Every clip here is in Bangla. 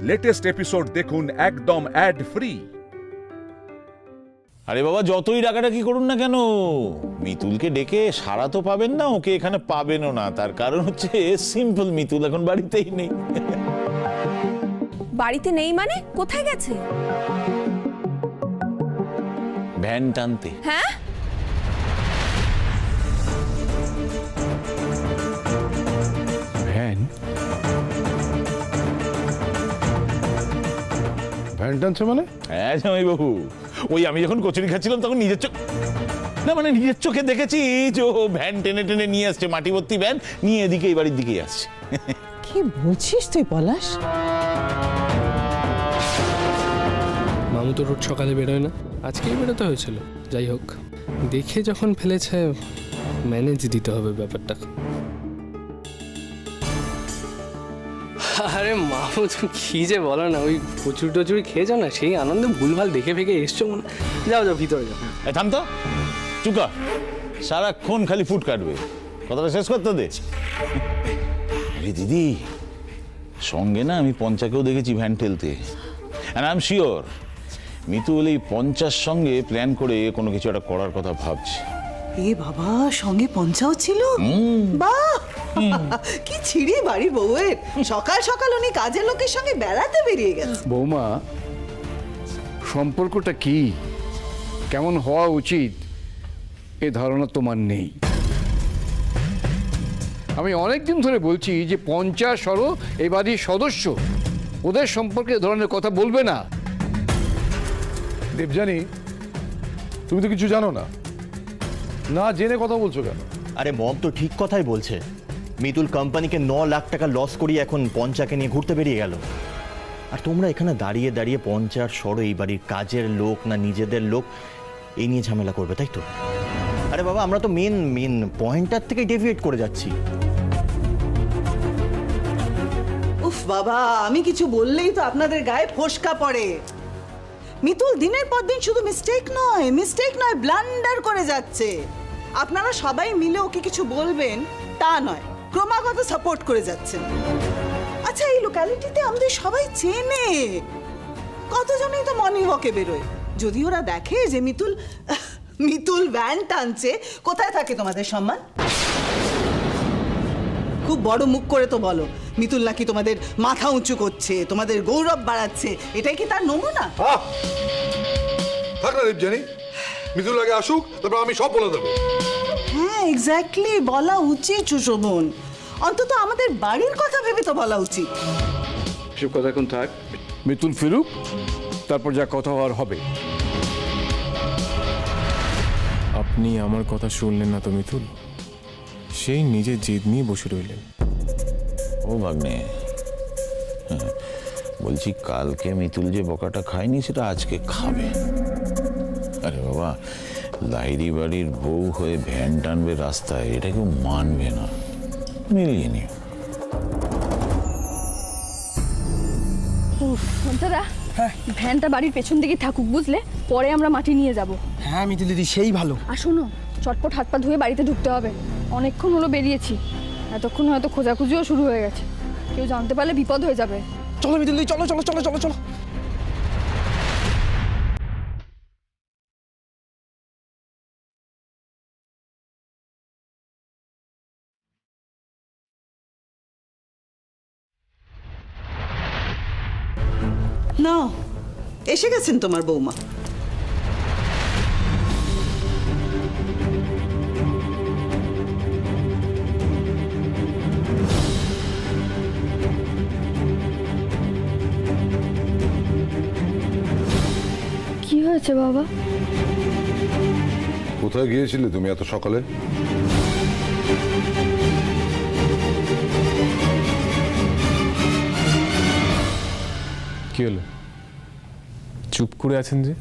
লেটেস্ট এপিসোড দেখুন একদম অ্যাড ফ্রি। আরে বাবা, যতই ডাকাডাকি করুন না কেন, মিতুলকে ডেকে সারা তো পাবেন না, ওকে এখানে পাবেনও না। তার কারণ হচ্ছে সিম্পল, মিতুল এখন বাড়িতেই নেই। বাড়িতে নেই মানে কোথায় গেছে? ভ্যান টানতে। হ্যাঁ, ভ্যান ভ্যান টানছে মানে? হ্যাঁ জামাইবাবু, ওই আমি যখন কচুরি খাচ্ছিলাম তখন নিজের চোখে দেখেছি যে ও ভ্যান টেনে টেনে নিয়ে আসছে, মাটি ভর্তি ভ্যান নিয়ে এদিকে এই বাড়ির দিকেই আসছে। কি বলছিস তুই পলাশ? মামু তো রোজ সকালে বেরোয় না, আজকেই বেরোতে হয়েছিল। যাই হোক, দেখে যখন ফেলেছে ম্যানেজ দিতে হবে ব্যাপারটা। আরে মামু তুমি কি যে বলো না, ওই কচুরি টচুরি খেয়ে যাও না, সেই আনন্দে ভুলভাল দেখে ফেকে এসছো মনে। যাও যাও ভিতরে যাও। থাম তো, চুকা, সারাক্ষণ খালি ফুট কাটবে, কথাটা শেষ করতে দে। আরে দিদি, সঙ্গে না আমি পঞ্চাকেও দেখেছি ভ্যান ঠেলতে। আই এম শিওর মিতুল এই পঞ্চার সঙ্গে প্ল্যান করে কোনো কিছু একটা করার কথা ভাবছে। এ বাবা, সঙ্গে পঞ্চাও ছিল? বাহ, কি ছিড়ি বাড়ি বউয়ের! সকাল সকাল উনি কাজের লোকের সঙ্গে বেড়াতে বেরিয়ে গেছে। বৌমা, সম্পর্কটা কি, কেমন হওয়া উচিত এ ধারণা তোমার নেই। আমি অনেকদিন ধরে বলছি যে পঞ্চাশ হলো এই বাড়ির সদস্য, ওদের সম্পর্কে এ ধরনের কথা বলবে না। দেবযানী, তুমি তো কিছু জানো না, না জেনে কথা বলছো কেন? আরে মম তো ঠিক কথাই বলছে। মিতুল কোম্পানিকে 9 লাখ টাকা লস করিয়ে এখন পঞ্চাকে নিয়ে ঘুরতে বেরিয়ে গেল, আর তোমরা এখানে দাঁড়িয়ে দাঁড়িয়ে পঞ্চার সরো এই বাড়ির কাজের লোক না নিজেদের লোক এই নিয়ে ঝামেলা করবে, তাই তো? আরে বাবা, আমরা তো মেন পয়েন্টটার থেকে ডেভিয়েট করে যাচ্ছি। উফ বাবা, আমি কিছু বললেই তো আপনাদের গায়ে ফোসকা পড়ে। মিতুল দিনের পর দিন শুধু মিস্টেক নয় ব্লান্ডার করে যাচ্ছে। আপনারা সবাই মিলে ওকে কিছু বলবেন তা নয়, ক্রমাগত সাপোর্ট করে যাচ্ছেন। আচ্ছা, এই লোকালিটিতে আমাদের সবাই চেনে, কতজনই তো মর্নিং ওয়াকে বেরোয়। যদি ওরা দেখে যে মিতুল ভ্যান টানছে, কোথায় থাকে তোমাদের সম্মান? খুব বড় মুখ করে তো বলো মিতুল নাকি তোমাদের মাথা উঁচু করছে, তোমাদের গৌরব বাড়াচ্ছে। এটাই কি তার নমুনা? থাক না দেবযানী, মিতুল আগে আসুক, তারপর আমি সব বলে দেবো। হ্যাঁ, এক্স্যাক্টলি, বলা উচিত সুশোভন। অন্তত আমাদের বাড়ির কথা ভেবে তো বলা উচিত। সব কথা এখন থাক, মিতুল ফিরুক, তারপর যা কথা হওয়ার হবে। আপনি আমার কথা শুনলেন না তো মিতুল, সেই নিজের জেদ নিয়ে বসে রইলেন। ও ভাগ্নে, বলছি কালকে মিতুল যে বকাটা খায়নি সেটা আজকে খাবে। আরে বাবা, লাইরি বাড়ির বউ হয়ে ভ্যান টানবে রাস্তায়, এটা কেউ মানবে না, মিলিয়ে নিও। দাদা, ভ্যানটা বাড়ির পেছন দিকে থাকুক বুঝলে, পরে আমরা মাটি নিয়ে যাব। হ্যাঁ মিতুল দিদি, সেই ভালো। আর শোনো, চটপট হাত পা ধুয়ে বাড়িতে ঢুকতে হবে। অনেকক্ষণ হলো বেরিয়েছি, এতক্ষণ হয়তো খোঁজাখুঁজিও শুরু হয়ে গেছে, কেউ জানতে পারলে বিপদ হয়ে যাবে। চলো মিতুল দিদি, চলো চলো চলো চলো চলো। না, এসে গেছেন তোমার বৌমা। কি হয়েছে বাবা? কোথায় গিয়েছিলে তুমি এত সকালে? কি হলো, চুপ করে আছেন যে?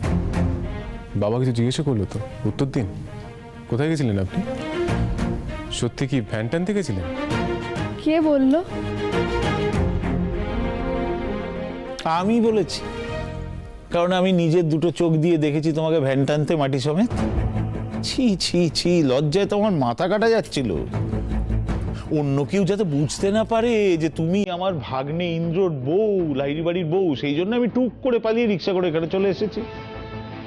বাবা কিছু জিজ্ঞাসা করলো তো, উত্তর দিন। কোথায় গেছিলেন আপনি? সত্যি কি ভ্যান টানতে গেছিলেন? কে বললো? আমি বলেছি, কারণ আমি নিজের দুটো চোখ দিয়ে দেখেছি তোমাকে ভ্যান টানতে মাটি সমেত। ছি ছি ছি, লজ্জায় তোমার মাথা কাটা যাচ্ছিল। অন্য কেউ যাতে বুঝতে না পারে যে তুমি আমার ভাগ্নে ইন্দ্রর বউ, লাহিড়ী বাড়ির বউ, সেই জন্য আমি টুক করে পালিয়ে রিক্সা করে এখানে চলে এসেছি।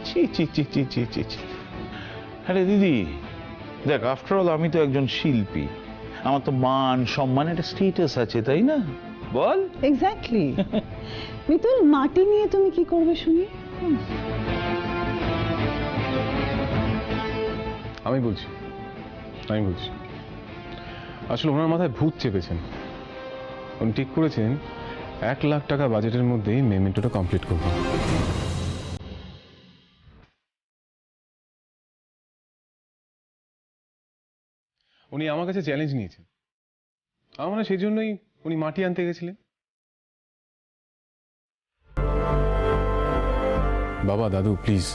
ছি ছি ছি ছি ছি ছি ছি। আরে দিদি দেখ, আফটার অল আমি তো একজন শিল্পী, আমার তো মান সম্মান একটা স্ট্যাটাস আছে, তাই না? বল। এক্স্যাক্টলি। মিতুল, মাটি নিয়ে তুমি কি করবে শুনি? আমি বলছি আসলে ওনার মাথায় ভূত চেপেছেন। উনি ঠিক করেছেন 1 লাখ টাকা বাজেটের মধ্যেই মেমেন্টোটা কমপ্লিট করবেন। উনি আমার কাছে চ্যালেঞ্জ নিয়েছেন, আমার মনে হয় সেই জন্যই উনি মাটি আনতে গেছিলেন। বাবা, দাদু, প্লিজ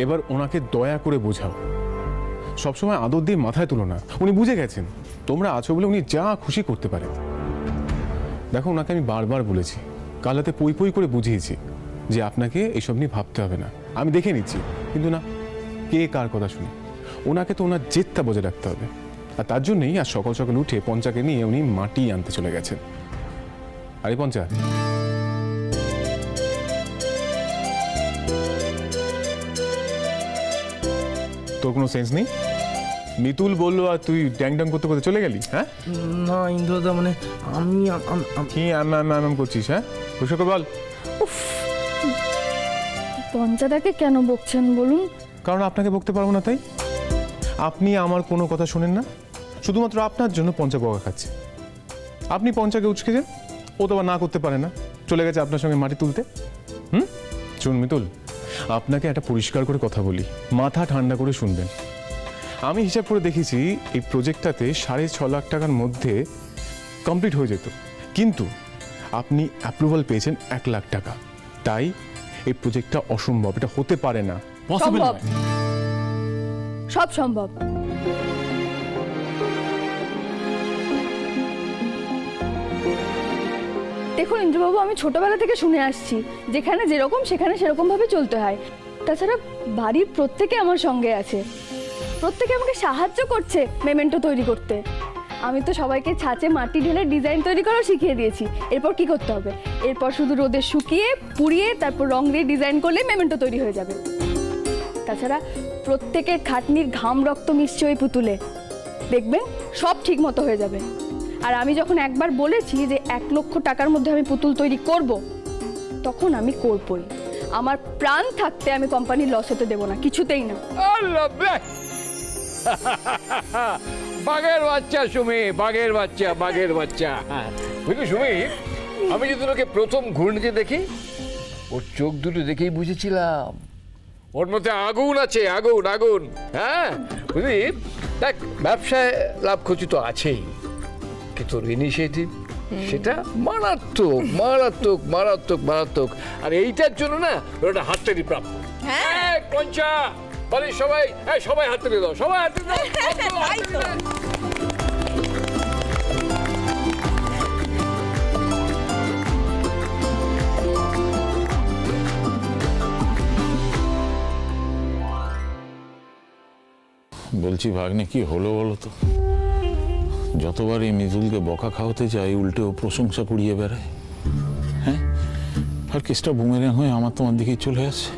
এবার ওনাকে দয়া করে বোঝাও। সবসময় আদর দিয়ে মাথায় তুলো না। উনি বুঝে গেছেন তোমরা আছো বলে উনি যা খুশি করতে পারেন। দেখো, ওনাকে আমি বারবার বলেছি, কাল রাতে পই পই করে বুঝিয়েছি যে আপনাকে এসব নিয়ে ভাবতে হবে না, আমি দেখে নিচ্ছি। কিন্তু না, কে কার কথা শুনে? ওনাকে তো ওনার জেদটা বজায় রাখতে হবে। আর তার জন্যই আজ সকাল সকাল উঠে পঞ্চাকে নিয়ে উনি মাটি আনতে চলে গেছেন। আরে পঞ্চা, তোর কোনো সেন্স নেই? মিতুল বললো আর তুই ড্যাং ড্যাং করতে করতে চলে গেলি? হ্যাঁ না ইন্দ্রদা, মানে আমি কি আম করছিস? হ্যাঁ খুশি করে বল। পঞ্চাদাকে কেন বকছেন বলুন? কারণ আপনাকে বকতে পারবো না তাই। আপনি আমার কোনো কথা শোনেন না, শুধুমাত্র আপনার জন্য পঞ্চা বকা খাচ্ছে। আপনি পঞ্চাকে উচকে যান, ও তো আবার না করতে পারে না, চলে গেছে আপনার সঙ্গে মাটি তুলতে। শুন মিতুল, আপনাকে একটা পরিষ্কার করে কথা বলি, মাথা ঠান্ডা করে শুনবেন। আমি হিসাব করে দেখেছি এই প্রজেক্টটাতে 6.5 লাখ টাকার মধ্যে কমপ্লিট হয়ে যেত, কিন্তু আপনি অ্যাপ্রুভাল পেয়েছেন 1 লাখ টাকা। তাই এই প্রজেক্টটা অসম্ভব, এটা হতে পারে না। সম্ভব, সব সম্ভব। দেখুন ইন্দ্রবাবু, আমি ছোটবেলা থেকে শুনে আসছি যেখানে যেরকম সেখানে সেরকম ভাবে চলতে হয়। তাছাড়া বাড়ির প্রত্যেকে আমার সঙ্গে আছে, প্রত্যেকে আমাকে সাহায্য করছে মেমেন্টো তৈরি করতে। আমি তো সবাইকে ছাঁচে মাটি ঢেলে ডিজাইন তৈরি করা শিখিয়ে দিয়েছি। এরপর কি করতে হবে? এরপর শুধু রোদে শুকিয়ে পুড়িয়ে তারপর রং দিয়ে ডিজাইন করলে মেমেন্টো তৈরি হয়ে যাবে। তাছাড়া প্রত্যেকের খাটনির ঘাম রক্ত মিশছে ওই পুতুলে, দেখবেন সব ঠিক মতো হয়ে যাবে। আর আমি যখন একবার বলেছি যে 1 লক্ষ টাকার মধ্যে আমি পুতুল তৈরি করব, তখন আমি করবই। আমার প্রাণ থাকতে আমি কোম্পানির লস হতে দেব না, কিছুতেই না। বাঘের বাচ্চা সুমি, বাঘের বাচ্চা। বুঝলি সুমি, আমি যদি তোকে প্রথম ঘূর্ণিতে দেখি, ওর চোখ দুটো দেখেই বুঝেছিলাম ওর মধ্যে আগুন আছে, আগুন। হ্যাঁ বুঝলি, দেখ ব্যবসায় লাভ ক্ষতি তো আছেই, কিন্তু ইনিশিয়েটিভ সেটা মারাত্মক। আর এইটার জন্য না ওটা হাততালি প্রাপ্য। হ্যাঁ পঞ্চা, বাড়ির সবাই হাততালি দাও, সবাই হাততালি দাও। বলছি ভাগ্নে, কি হলো বলো তো? যতবার এই মিতুলকে বকা খাওয়াতে যাই, উল্টে ও প্রশংসা কুড়িয়ে বেড়ায়। হ্যাঁ, আর কেসটা বুমেরাং হয়ে আমার তোমার দিকেই চলে আসে।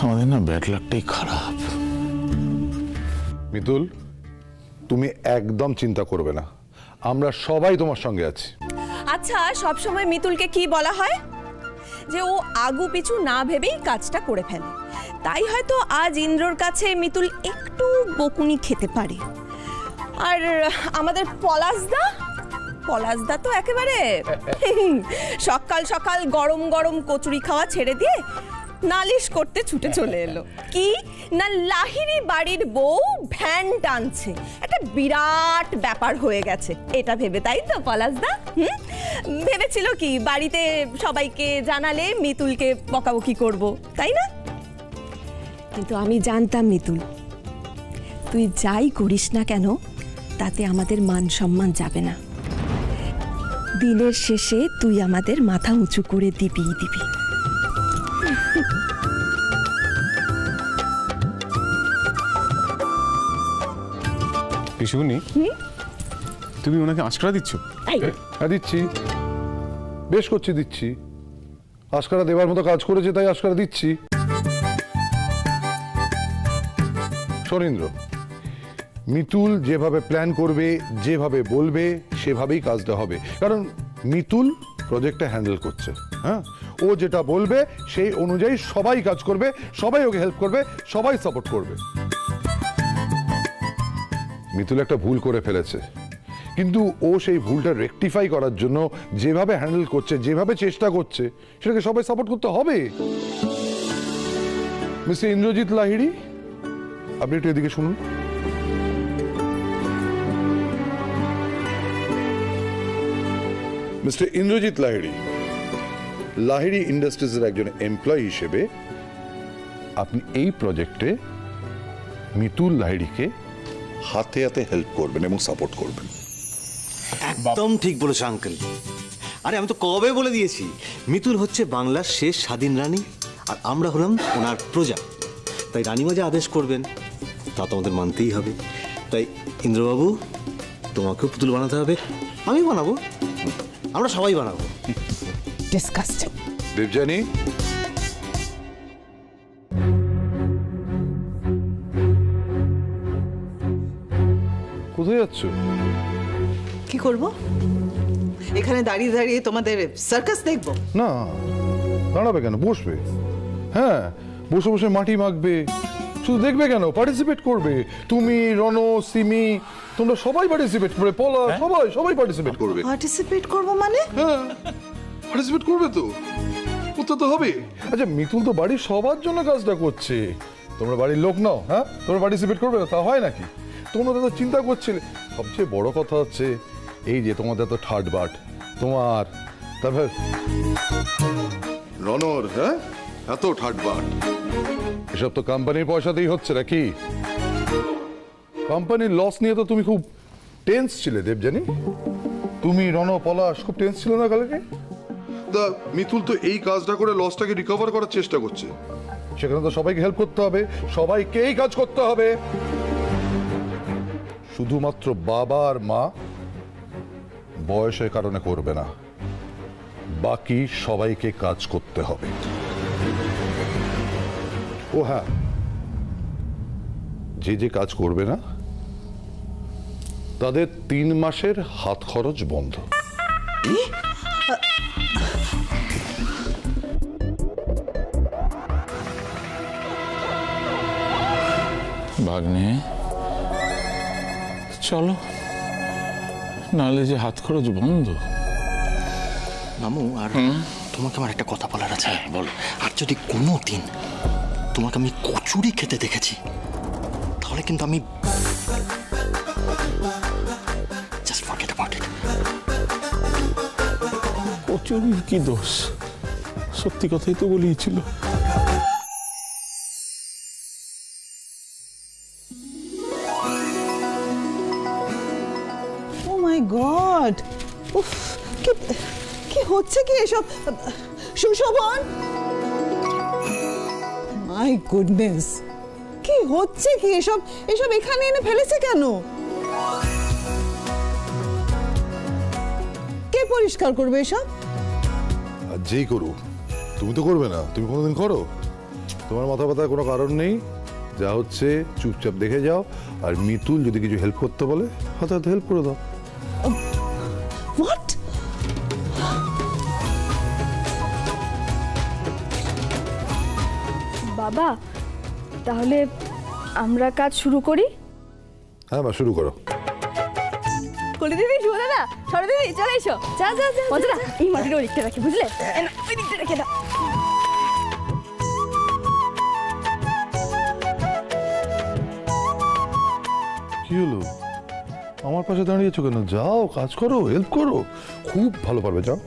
আমাদের না ব্যাড লাকটাই খারাপ। মিতুল, তুমি একদম চিন্তা করবে না, আমরা সবাই তোমার সঙ্গে আছি। আচ্ছা, সব সময় মিতুলকে কি বলা হয়? যে ও আগু পিছু না ভেবেই কাজটা করে ফেলে। তাই হয়তো আজ ইন্দ্রর কাছে মিতুল একটু বকুনি খেতে পারে। আর আমাদের পলাশদা তো একেবারে সকাল সকাল গরম গরম কচুরি খাওয়া ছেড়ে দিয়ে নালিশ করতে ছুটে চলে এলো। কি না, লাহিড়ী বাড়ির বউ ভ্যান টানছে, একটা বিরাট ব্যাপার হয়ে গেছে এটা ভেবে। তাই তো পলাশদা ভেবেছিল কি, বাড়িতে সবাইকে জানালে মিতুলকে বকাবকি করব, তাই না? কিন্তু আমি জানতাম মিতুল, তুই যাই করিস না কেন তাতে আমাদের মান সম্মান যাবে না। দিনের শেষে তুই আমাদের মাথা উঁচু করে দিবি। পিসুনি, তুমি ওনাকে আঁচড়া দিচ্ছ? হ্যাঁ দিচ্ছি, বেশ করছি, দিচ্ছি। আশকারা দেবার মতো কাজ করেছে তাই আশকারা দিচ্ছি। শরীন্দ্র, মিতুল যেভাবে প্ল্যান করবে, যেভাবে বলবে, সেভাবেই কাজটা হবে। কারণ মিতুল প্রজেক্টটা হ্যান্ডেল করছে। হ্যাঁ, ও যেটা বলবে সেই অনুযায়ী সবাই কাজ করবে, সবাই ওকে হেল্প করবে, সবাই সাপোর্ট করবে। মিতুল একটা ভুল করে ফেলেছে, কিন্তু ও সেই ভুলটা রেকটিফাই করার জন্য যেভাবে হ্যান্ডেল করছে, যেভাবে চেষ্টা করছে, সেটাকে সবাই সাপোর্ট করতে হবে। মিস্টার ইন্দ্রজিৎ লাহিড়ী, আপনি একটু এদিকে শুনুন। মিস্টার ইন্দ্রজিৎ লাহিড়ী, লাহিড়ী ইন্ডাস্ট্রিজের একজন এমপ্লয়ি হিসেবে আপনি এই প্রজেক্টে মিতুল লাহিড়ীকে হাতে হাতে হেল্প করবেন এবং সাপোর্ট করবেন। একদম ঠিক বলেছো আঙ্কেল। আরে আমি তো কবে বলে দিয়েছি, মিতুল হচ্ছে বাংলার শেষ স্বাধীন রানী, আর আমরা হলাম ওনার প্রজা। তাই রানীমা যা আদেশ করবেন তা তো আমাদের মানতেই হবে। তাই ইন্দ্রবাবু, তোমাকেও পুতুল বানাতে হবে, আমি বানাবো, আমরা সবাই বানাবো। ডিসকাস্টিং। দেবযানী, কোথায় যাচ্ছ? কি করব? এখানে দাঁড়িয়ে দাঁড়িয়ে তোমাদের সার্কাস দেখবো? না, দাঁড়াবে কেন, বসবে। হ্যাঁ, বসে বসে মাটি মাখবে। শুধু দেখবে কেন, পার্টিসিপেট করবে। তুমি, রণ, সিমি, তোমরা সবাই পার্টিসিপেট করবে। পলা, সবাই সবাই পার্টিসিপেট করবে। পার্টিসিপেট করব মানে? হ্যাঁ, পার্টিসিপেট করবে তো, করতে তো হবে। আচ্ছা, মিতুল তো বাড়ির সবার জন্য কাজটা করছে। তোমরা বাড়ির লোক নাও, হ্যাঁ, তোমরা পার্টিসিপেট করবে না, তা হয় নাকি? তোমরা তো চিন্তা করছিলে। সবচেয়ে বড় কথা হচ্ছে এই যে তোমাদের তো থার্ড বার্ট তোমার, তারপর রনর, হ্যাঁ, এত থার্ড বার্ট, এসব তো কোম্পানির পয়সাতেই হচ্ছে নাকি? কোম্পানির লস নিয়ে তো তুমি খুব টেন্স ছিলে দেবযানী। তুমি, রণ, পলাশ খুব টেন্স ছিল না কালকে? দা মিতুল তো এই কাজটা করে লসটাকে রিকভার করার চেষ্টা করছে। সেখানে তো সবাইকে হেল্প করতে হবে, সবাইকেই কাজ করতে হবে। শুধুমাত্র বাবা আর মা বয়সের কারণে করবে না, বাকি সবাইকে কাজ করতে হবে। ও হ্যাঁ, যে যে কাজ করবে না তাদের 3 মাসের হাত খরচ বন্ধ। ভাগ্নে, চলো, নাহলে যে হাত খরচ বন্ধ। মামু, আর তোমাকে আমার একটা কথা বলার আছে। বলো। আর যদি কোনো দিন তোমাকে আমি কচুরি খেতে দেখেছি, তাহলে কিন্তু আমি জাস্ট ফরগেট অ্যাবাউট ইট। কচুরির কি দোষ? সত্যি কথাই তো বলিয়েছিল। ও মাই গড, উফ, কি হচ্ছে কি এসব? সুশোভন, মাই গুডনেস, কি হচ্ছে কি এসব? এসব এখানে এনে ফেলেছে কেন? কে পরিষ্কার করবে এসব? আর যেই করুক, তুমি তো করবে না। তুমি কোনোদিন করো? তোমার মাথা ব্যথার কোনো কারণ নেই। যা হচ্ছে চুপচাপ দেখে যাও, আর মিতুল যদি কিছু হেল্প করতে বলে হাতে হাতে হেল্প করে দাও। হোয়াট? বাবা, তাহলে আমরা কাজ শুরু করি? হ্যাঁ মা, শুরু করো। কলি দিদি, শুভ দাদা, সরো দিদি, চলে এসো। যা যা যা, মজা, এই মাটির ওই দিকটা রাখি, বুঝলে? ওই দিকটা রেখে দাও। কি হলো? আমার পাশে দাঁড়িয়েছো কেন? যাও, কাজ করো, হেল্প করো, খুব ভালো পারবে। যাও।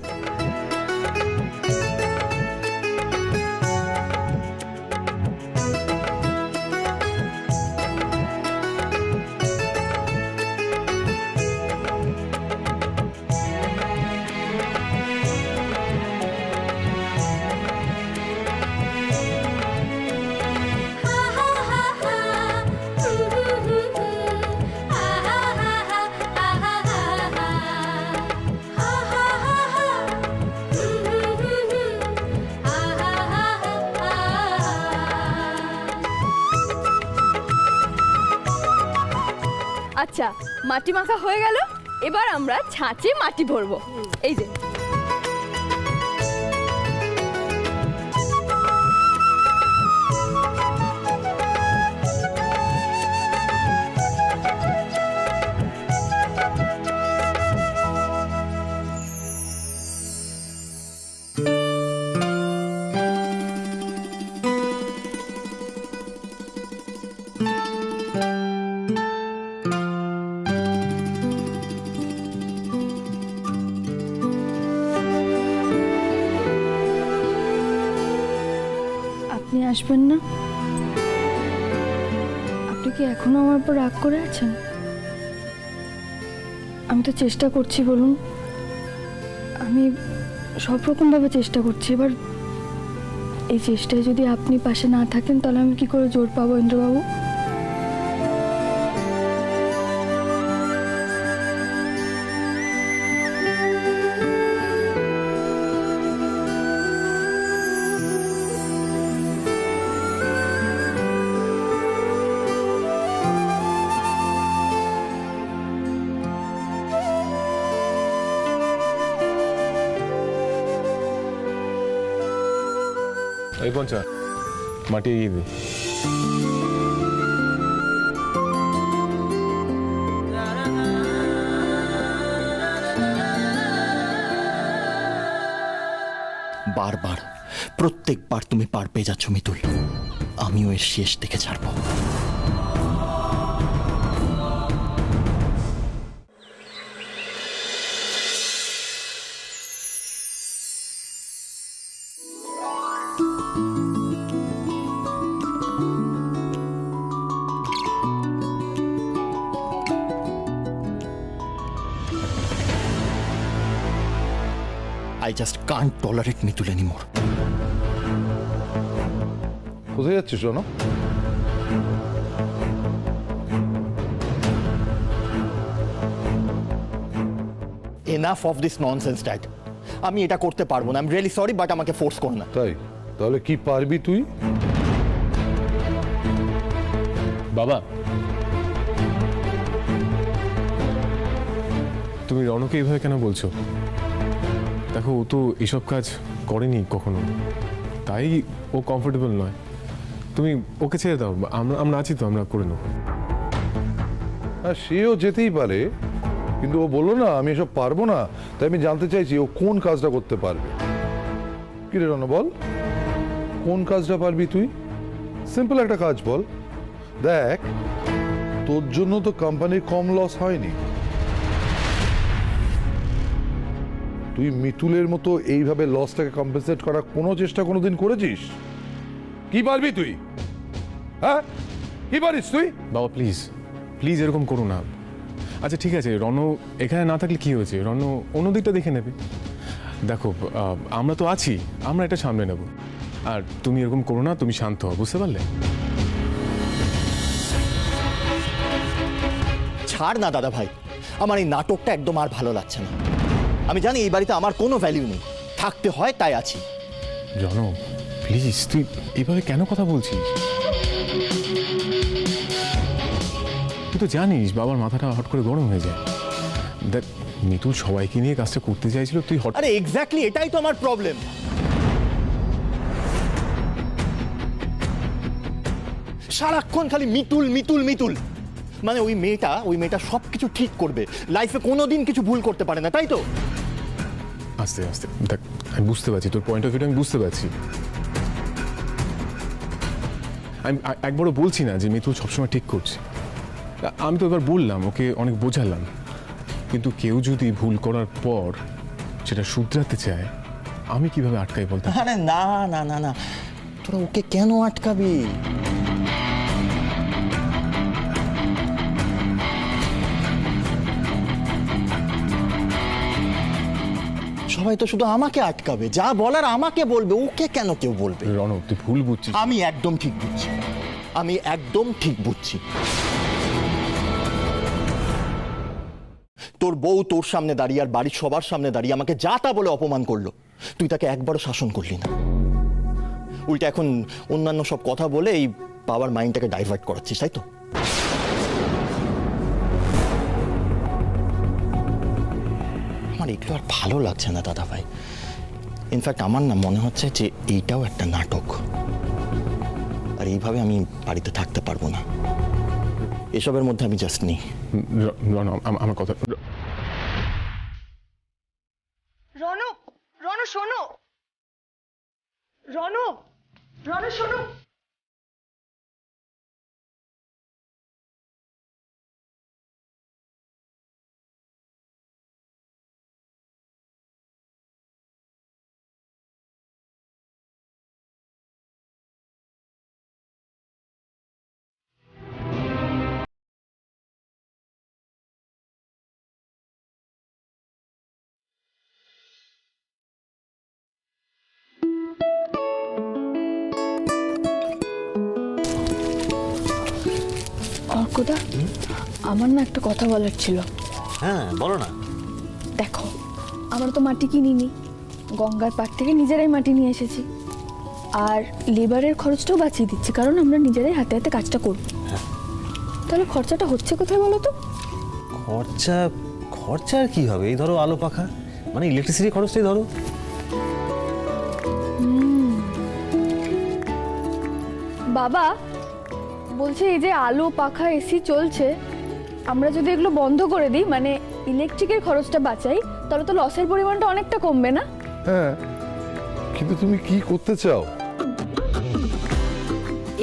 আচ্ছা, মাটি মাখা হয়ে গেল, এবার আমরা ছাঁচে মাটি ভরবো। এই যে আপনি আসবেন না? আপনি কি এখনো আমার উপর রাগ করে আছেন? আমি তো চেষ্টা করছি, বলুন। আমি সব রকমভাবে চেষ্টা করছি। এবার এই চেষ্টায় যদি আপনি পাশে না থাকেন তাহলে আমি কি করে জোর পাবো ইন্দ্রবাবু? এই পঞ্চা, মাটি এগিয়ে দে। বারবার, প্রত্যেকবার তুমি পার পেয়ে যাচ্ছ মিতুল। আমিও এর শেষ দেখে ছাড়বো। I just can't tolerate Mitul anymore. কোথায় যাচ্ছিস রণ? Enough of this nonsense, Dad. আমি এটা করতে পারবো না। I'm really sorry, but আমাকে ফোর্স করো না। তাই? তাহলে কি পারবি তুই? বাবা, তুমি রণকে এইভাবে কেন বলছো? দেখো, ও তো এসব কাজ করেনি কখনো, তাই ও কমফোর্টেবল নয়। তুমি ওকে ছেড়ে দাও, আমরা আছি তো, আমরা করে নেব। হ্যাঁ, সেও যেতেই পারে, কিন্তু ও বললো না আমি এসব পারবো না। তাই আমি জানতে চাইছি ও কোন কাজটা করতে পারবে। কি রে রণ, বল কোন কাজটা পারবি তুই? সিম্পল একটা কাজ বল। দেখ, তোর জন্য তো কোম্পানির কম লস হয়নি। তুই মিতুলের মতো এইভাবে লসটাকে কম্পেনসেট করার কোনো চেষ্টা কোনোদিন করেছিস? কি পারবি তুই? হ্যাঁ, কি পারিস তুই? বাবা প্লিজ প্লিজ এরকম করো না। আচ্ছা ঠিক আছে, রণ এখানে না থাকলে কি হয়েছে? রণ অন্য দিকটা দেখে নেবে। দেখো, আমরা তো আছি, আমরা এটা সামলে নেব। আর তুমি এরকম করো না, তুমি শান্ত হও, বুঝতে পারলে? ছাড় না দাদা ভাই, আমার এই নাটকটা একদম আর ভালো লাগছে না। আমি জানি এই বাড়িতে আমার কোনো ভ্যালু নেই, থাকতে হয় তাই আছি। রণ প্লিজ, তুই এভাবে কেন কথা বলছিস? তুই তো জানিস বাবার মাথাটা হট করে গরম হয়ে যায়। দেখ, মিতুল সবাইকে নিয়ে কাজটা করতে চাইছিল, তুই হট। আরে এক্স্যাক্টলি এটাই তো আমার প্রবলেম। সারাক্ষণ খালি মিতুল মিতুল মিতুল। মানে ওই মেয়েটা সবকিছু ঠিক করবে, লাইফে কোনোদিন কিছু ভুল করতে পারে না, তাই তো? আস্তে আস্তে দেখ, আমি বুঝতে পারছি তোর পয়েন্ট অফ ভিউটা, আমি বুঝতে পারছি। আমি একবারও বলছি না যে মিতুল সবসময় ঠিক করছে। আমি তো এবার বললাম, ওকে অনেক বোঝালাম, কিন্তু কেউ যদি ভুল করার পর সেটা শুধরাতে চায়, আমি কিভাবে আটকাই বলতে? আরে না না না না, তোরা ওকে কেন আটকাবি? সবাই তো শুধু আমাকে আটকাবে, যা বলার আমাকে বলবে, ওকে কেন কেউ বলবে? রণ, তুই ভুল বুঝছিস। আমি একদম ঠিক বুঝছি, আমি একদম ঠিক বুঝছি। তোর বউ তোর সামনে দাঁড়িয়ে আর বাড়ির সবার সামনে দাঁড়িয়ে আমাকে যা তা বলে অপমান করলো, তুই তাকে একবারও শাসন করলি না। উল্টা এখন অন্যান্য সব কথা বলে এই বাবার মাইন্ডটাকে ডাইভার্ট করাচ্ছিস, তাই তো? দেখলে আর ভালো লাগছে না দাদা ভাই। ইনফ্যাক্ট আমার না মনে হচ্ছে যে এইটাও একটা নাটক, আর এইভাবে আমি বাড়িতে থাকতে পারবো না। এসবের মধ্যে আমি জাস্ট নেই। রণ, আমার কথা রনু, রনু শোনো, রনু, রনু শোনো। অর্কদা, আমার না একটা কথা বলার ছিল। হ্যাঁ বলো না। দেখো, আমরা তো মাটি কিনিনি, গঙ্গার পাড় থেকে নিজেরাই মাটি নিয়ে এসেছি, আর লেবারের খরচটাও বাঁচিয়ে দিচ্ছি, কারণ আমরা নিজেরাই হাতে হাতে কাজটা করব। তাহলে খরচাটা হচ্ছে কোথায় বলো তো? খরচা খরচা আর কি হবে? এই ধরো আলো পাখা, মানে ইলেকট্রিসিটি খরচটাই ধরো। বাবা বলছে এই যে আলো পাখা এসি চলছে, আমরা যদি এগুলো বন্ধ করে দিই, মানে ইলেকট্রিকের খরচটা বাঁচাই, তাহলে তো লসের পরিমাণটা অনেকটা কমবে না? হ্যাঁ, কিন্তু তুমি কি করতে চাও?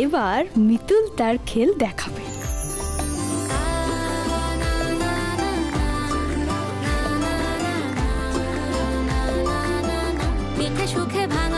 এবার মিতুল তার খেল দেখাবে। সুখে ভাঙা